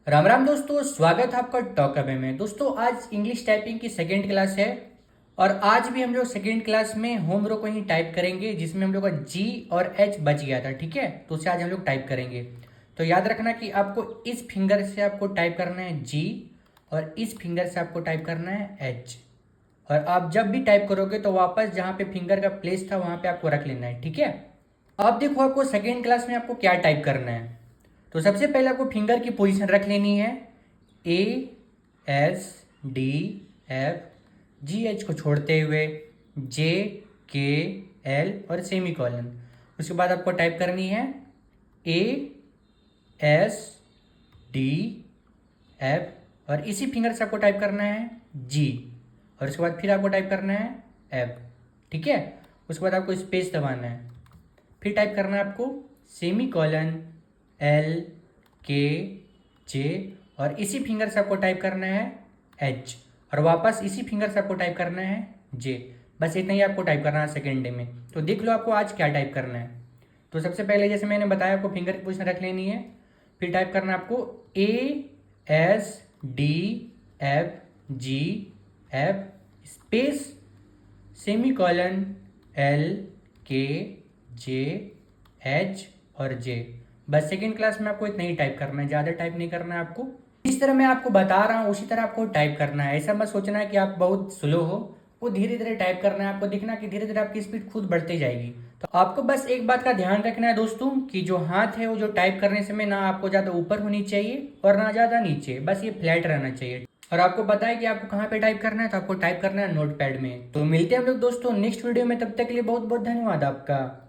राम राम दोस्तों, स्वागत है आपका टॉक अवे में। दोस्तों आज इंग्लिश टाइपिंग की सेकेंड क्लास है और आज भी हम लोग सेकेंड क्लास में होम रो को ही टाइप करेंगे, जिसमें हम लोग का जी और एच बच गया था। ठीक है, तो उसे आज हम लोग टाइप करेंगे। तो याद रखना कि आपको इस फिंगर से आपको टाइप करना है जी और इस फिंगर से आपको टाइप करना है एच। और आप जब भी टाइप करोगे तो वापस जहाँ पे फिंगर का प्लेस था वहाँ पे आपको रख लेना है। ठीक है, अब देखो आपको सेकेंड क्लास में आपको क्या टाइप करना है। तो सबसे पहले आपको फिंगर की पोजीशन रख लेनी है A S D F, ji H को छोड़ते हुए जे के एल और सेमी कॉलन। उसके बाद आपको टाइप करनी है ए एस डी एफ और इसी फिंगर से आपको टाइप करना है जी और उसके बाद फिर आपको टाइप करना है एफ। ठीक है, उसके बाद आपको स्पेस दबाना है, फिर टाइप करना है आपको सेमी कॉलन एल के जे और इसी फिंगर से आपको टाइप करना है एच और वापस इसी फिंगर से आपको टाइप करना है जे। बस इतना ही आपको टाइप करना है सेकेंड डे में। तो देख लो आपको आज क्या टाइप करना है। तो सबसे पहले जैसे मैंने बताया आपको फिंगर की पोजीशन रख लेनी है, फिर टाइप करना है आपको A S D F G F space semi colon L के जे एच और जे। बस सेकेंड क्लास में आपको इतना ही टाइप करना है, ज़्यादा टाइप नहीं करना है आपको। जिस तरह मैं आपको बता रहा हूँ उसी तरह आपको टाइप करना है। ऐसा मत सोचना है कि आप बहुत स्लो हो, वो धीरे धीरे टाइप करना है। आपको दिखना कि धीरे धीरे आपकी स्पीड खुद बढ़ती जाएगी। तो आपको बस एक बात का ध्यान रखना है दोस्तों कि जो हाथ है वो जो टाइप करने समय ना आपको ज़्यादा ऊपर होनी चाहिए और ना ज़्यादा नीचे, बस ये फ्लैट रहना चाहिए। और आपको पता है कि आपको कहाँ पे टाइप करना है, तो आपको टाइप करना है नोट पैड में। तो मिलते हैं हम लोग दोस्तों नेक्स्ट वीडियो में, तब तक के लिए बहुत बहुत धन्यवाद आपका।